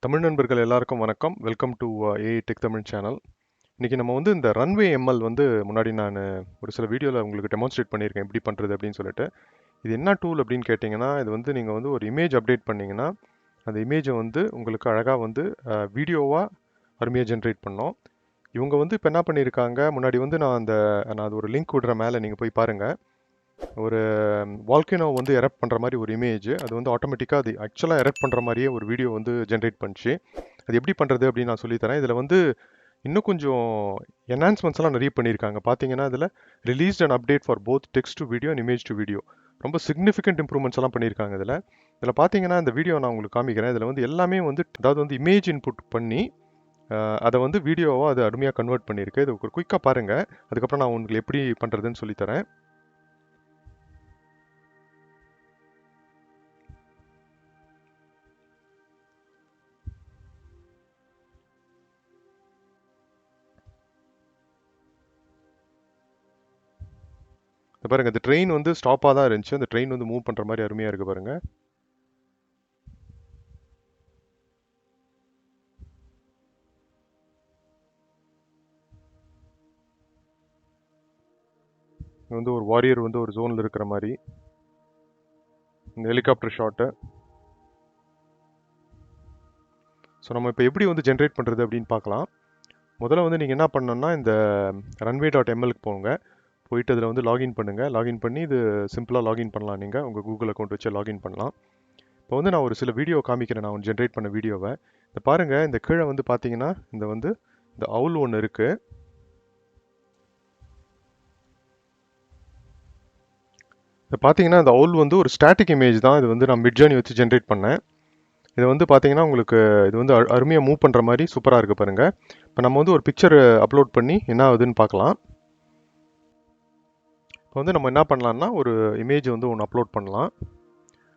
தமிழ் நண்பர்கள் எல்லாருக்கும் வணக்கம். Welcome to AI tech Tamil channel. இன்னைக்கு நம்ம வந்து இந்த ரன்வே எம்எல் வந்து முன்னாடி நான் ஒரு சில வீடியோவில் உங்களுக்கு டெமான்ஸ்ட்ரேட் பண்ணியிருக்கேன் எப்படி பண்ணுறது அப்படின்னு சொல்லிட்டு. இது என்ன டூல் அப்படின்னு கேட்டிங்கன்னா, இது வந்து நீங்கள் வந்து ஒரு இமேஜ் அப்டேட் பண்ணிங்கன்னா அந்த இமேஜை வந்து உங்களுக்கு அழகாக வந்து வீடியோவாக அருமையாக ஜென்ரேட் பண்ணோம். இவங்க வந்து இப்போ என்ன பண்ணியிருக்காங்க, முன்னாடி வந்து நான் அது ஒரு லிங்க் விடுற மேலே நீங்கள் போய் பாருங்கள். ஒரு வால்கனோ வந்து எரப்ட் பண்ணுற மாதிரி ஒரு இமேஜ், அது வந்து ஆட்டோமேட்டிக்காக அது ஆக்சுவலாக எரப்ட் பண்ணுற மாதிரியே ஒரு வீடியோ வந்து ஜென்ரேட் பண்ணிச்சு. அது எப்படி பண்ணுறது அப்படின்னு நான் சொல்லித்தரேன். இதில் வந்து இன்னும் கொஞ்சம் என்ஹான்ஸ்மெண்ட்ஸ் எல்லாம் நிறைய பண்ணியிருக்காங்க. பார்த்தீங்கன்னா இதில் released and update for both text to video and image to video, ரொம்ப சிக்னிஃபிகண்ட் இம்ப்ரூவ்மெண்ட்ஸ் எல்லாம் பண்ணியிருக்காங்க. இதில் பார்த்தீங்கன்னா இந்த வீடியோ நான் உங்களுக்கு காமிக்கிறேன். இதில் வந்து எல்லாமே வந்து அதாவது வந்து இமேஜ் இன்புட் பண்ணி அதை வந்து வீடியோவாக அது அருமையாக கன்வெர்ட் பண்ணியிருக்கு. இது ஒரு குயிக்காக பாருங்கள், அதுக்கப்புறம் நான் உங்களுக்கு எப்படி பண்ணுறதுன்னு சொல்லித்தரேன். பாருங்க, இந்த ட்ரெயின் வந்து ஸ்டாப்பாக தான் இருந்துச்சு. அந்த ட்ரெயின் வந்து மூவ் பண்ணுற மாதிரி அருமையாக இருக்குது பாருங்க. வந்து ஒரு வாரியர் வந்து ஒரு ஜோனில் இருக்கிற மாதிரி இந்த ஹெலிகாப்டர் ஷாட்டு. ஸோ நம்ம இப்போ எப்படி வந்து ஜென்ரேட் பண்ணுறது அப்படின்னு பார்க்கலாம். முதல்ல வந்து நீங்கள் என்ன பண்ணணும்னா, இந்த runway.mlக்கு போங்க. போயிட்டு அதில் வந்து லாகின் பண்ணுங்கள். லாகின் பண்ணி இது சிம்பிளாக லாகின் பண்ணலாம். நீங்கள் உங்கள் கூகுள் அக்கௌண்ட் வச்சு லாகின் பண்ணலாம். இப்போ வந்து நான் ஒரு சில வீடியோ காமிக்கிறேன், நான் ஜென்ரேட் பண்ண வீடியோவை. இந்த பாருங்கள், இந்த கீழே வந்து பார்த்தீங்கன்னா இந்த அவுல் ஒன்று இருக்குது. இப்போ பார்த்தீங்கன்னா இந்த அவுல் வந்து ஒரு ஸ்டாட்டிக் இமேஜ் தான். இது வந்து நான் மிட்ஜர்னி வச்சு ஜென்ரேட் பண்ணேன். இது வந்து பார்த்தீங்கன்னா உங்களுக்கு இது வந்து அருமையாக மூவ் பண்ணுற மாதிரி சூப்பராக இருக்குது பாருங்கள். இப்போ நம்ம வந்து ஒரு பிக்சர் அப்லோட் பண்ணி என்ன ஆகுதுன்னு பார்க்கலாம். இப்போ வந்து நம்ம என்ன பண்ணலாம்னா, ஒரு இமேஜ் வந்து ஒன்று அப்லோட் பண்ணலாம்.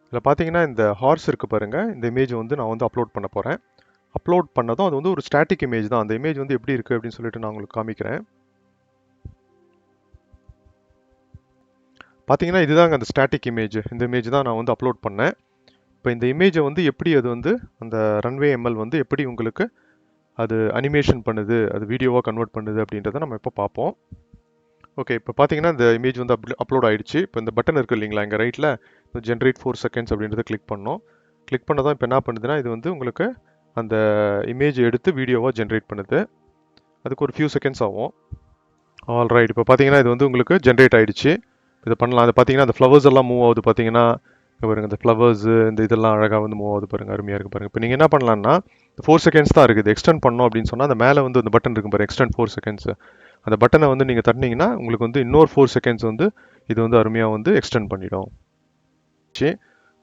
இதில் பார்த்தீங்கன்னா இந்த ஹார்ஸ் இருக்குது பாருங்கள். இந்த இமேஜ் வந்து நான் வந்து அப்லோட் பண்ண போகிறேன். அப்லோட் பண்ணதும் அது வந்து ஒரு ஸ்டாட்டிக் இமேஜ் தான். அந்த இமேஜ் வந்து எப்படி இருக்குது அப்படின்னு சொல்லிட்டு நான் உங்களுக்கு காமிக்கிறேன். பார்த்தீங்கன்னா இதுதாங்க அந்த ஸ்டாட்டிக் இமேஜ். இந்த இமேஜ் தான் நான் வந்து அப்லோட் பண்ணேன். இப்போ இந்த இமேஜை வந்து எப்படி அது வந்து அந்த ரன்வே எம்எல் வந்து எப்படி உங்களுக்கு அது அனிமேஷன் பண்ணுது, அது வீடியோவாக கன்வெர்ட் பண்ணுது அப்படின்றத நம்ம இப்போ பார்ப்போம். ஓகே, இப்போ பார்த்தீங்கன்னா இந்த இமேஜ் வந்து அப்லோட் ஆயிடுச்சு. இப்போ இந்த பட்டன் இருக்குது இல்லைங்களா, இங்கே ரைட்டில் ஜென்ரேட் 4 செகண்ட்ஸ் அப்படின்றத கிளிக் பண்ணோம். கிளிக் பண்ணதான் இப்போ என்ன பண்ணுதுன்னா, இது வந்து உங்களுக்கு அந்த இமேஜ் எடுத்து வீடியோவாக ஜென்ரேட் பண்ணுது. அதுக்கு ஒரு ஃபியூ செகண்ட்ஸ் ஆகும். ஆல் ரைட், இப்போ பார்த்தீங்கன்னா இது வந்து உங்களுக்கு ஜென்ரேட் ஆயிடுச்சு. இதை பண்ணலாம். அது பார்த்தீங்கன்னா அந்த ஃப்ளவர்ஸ் எல்லாம் மூவ் ஆகுது. பார்த்தீங்கன்னா பாருங்க, இந்த ஃப்ளவர்ஸ் இந்த இதெல்லாம் அழகாக வந்து மூவ் ஆகுது பாருங்க, அருமையாக இருக்குது பாருங்க. இப்போ நீங்கள் என்ன பண்ணலாம்னா, 4 செகண்ட்ஸ் தான் இருக்குது. எக்ஸ்டெண்ட் பண்ணோம் அப்படின்னு சொன்னால் அந்த மேலே வந்து அந்த பட்டன் இருக்கும் பாருங்க, எக்ஸ்டெண்ட் 4 செகண்ட்ஸ். அந்த பட்டனை வந்து நீங்கள் தட்டினீங்கன்னா உங்களுக்கு வந்து இன்னொரு 4 செகண்ட்ஸ் வந்து இது வந்து அருமையாக வந்து எக்ஸ்டெண்ட் பண்ணிடும். சரி,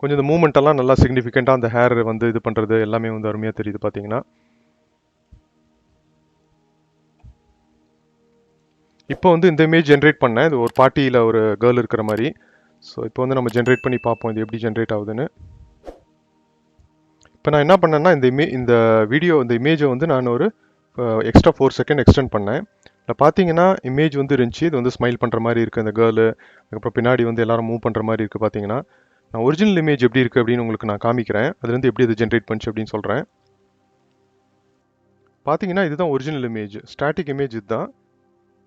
கொஞ்சம் இந்த மூவ்மெண்ட் எல்லாம் நல்லா சிக்னிஃபிகண்ட்டாக அந்த ஹேர் வந்து இது பண்ணுறது எல்லாமே வந்து அருமையாக தெரியுது பார்த்தீங்கன்னா. இப்போ வந்து இந்த இமேஜ் ஜென்ரேட் பண்ணேன். இது ஒரு பார்ட்டியில் ஒரு கேர்ள் இருக்கிற மாதிரி. ஸோ இப்போ வந்து நம்ம ஜென்ரேட் பண்ணி பார்ப்போம் இது எப்படி ஜென்ரேட் ஆகுதுன்னு. இப்போ நான் என்ன பண்ணேன்னா, இந்த வீடியோ இந்த இமேஜை வந்து நான் ஒரு எக்ஸ்ட்ரா 4 செகண்ட் எக்ஸ்டெண்ட் பண்ணேன். இப்போ பார்த்தீங்கன்னா இமேஜ் வந்து இருந்துச்சு. இது வந்து ஸ்மைல் பண்ணுற மாதிரி இருக்குது அந்த கேர்ளு. அதுக்கப்புறம் பின்னாடி வந்து எல்லாரும் மூவ் பண்ணுற மாதிரி இருக்குது பார்த்தீங்கன்னா. நான் ஒரிஜினல் இமேஜ் எப்படி இருக்குது அப்படின்னு உங்களுக்கு நான் காமிக்கிறேன். அதுலேருந்து எப்படி அது ஜென்ரேட் பண்ணிச்சு அப்படின்னு சொல்கிறேன். பார்த்தீங்கன்னா இதுதான் ஒரிஜினல் இமேஜ், ஸ்டாட்டிக் இமேஜ் இதுதான்.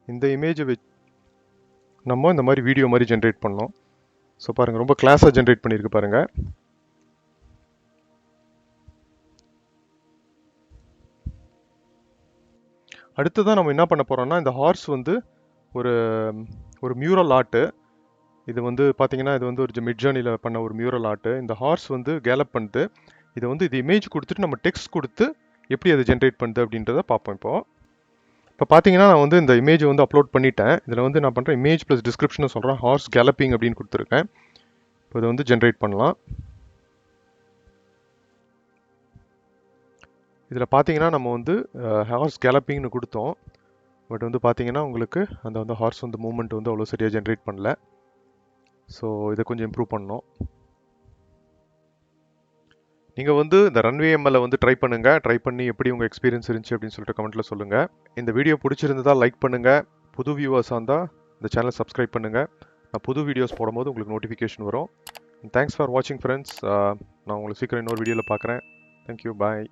இந்த இமேஜை வச்சு நம்ம இந்த மாதிரி வீடியோ மாதிரி ஜென்ரேட் பண்ணோம். ஸோ பாருங்கள், ரொம்ப கிளாஸாக ஜென்ரேட் பண்ணியிருக்கு பாருங்கள். அடுத்ததான் நம்ம என்ன பண்ண போகிறோம்னா, இந்த ஹார்ஸ் வந்து ஒரு மியூரல் ஆர்ட்டு. இது வந்து பார்த்தீங்கன்னா இது வந்து ஒரு மிட் ஜர்னியில் பண்ண ஒரு மியூரல் ஆர்ட்டு. இந்த ஹார்ஸ் வந்து கேலப் பண்ணுது. இதை வந்து இது இமேஜ் கொடுத்துட்டு நம்ம டெக்ஸ்ட் கொடுத்து எப்படி அதை ஜென்ரேட் பண்ணுது அப்படின்றத பார்ப்போம். இப்போ பார்த்தீங்கன்னா நான் வந்து இந்த இமேஜ் வந்து அப்லோட் பண்ணிட்டேன். இதில் வந்து நான் பண்ணுறேன் இமேஜ் ப்ளஸ் டிஸ்கிரிப்ஷன் சொல்கிறேன், ஹார்ஸ் கேலப்பிங் அப்படின்னு கொடுத்துருக்கேன். இப்போ இதை வந்து ஜென்ரேட் பண்ணலாம். இதில் பார்த்தீங்கன்னா நம்ம வந்து ஹார்ஸ் கேலப்பிங்னு கொடுத்தோம். பட் வந்து பார்த்தீங்கன்னா உங்களுக்கு அந்த வந்து ஹார்ஸ் வந்து மூவ்மெண்ட் வந்து அவ்வளோ சரியாக ஜென்ரேட் பண்ணல. ஸோ இதை கொஞ்சம் இம்ப்ரூவ் பண்ணணும். நீங்கள் வந்து இந்த ரன்வே எம்எல்ல வந்து ட்ரை பண்ணுங்கள். ட்ரை பண்ணி எப்படி உங்கள் எக்ஸ்பீரியன்ஸ் இருந்துச்சு அப்படின்னு சொல்லிட்டு கமெண்ட்டில் சொல்லுங்கள். இந்த வீடியோ பிடிச்சிருந்ததா லைக் பண்ணுங்கள். புது வியூவர்ஸாக இருந்தால் இந்த சேனல் சப்ஸ்கிரைப் பண்ணுங்கள். நான் புது வீடியோஸ் போடும்போது உங்களுக்கு நோட்டிஃபிகேஷன் வரும். தேங்க்ஸ் ஃபார் வாட்சிங் ஃப்ரெண்ட்ஸ். நான் உங்களை சீக்கிரம் இன்னொரு வீடியோவில் பார்க்குறேன். தேங்க்யூ, பாய்.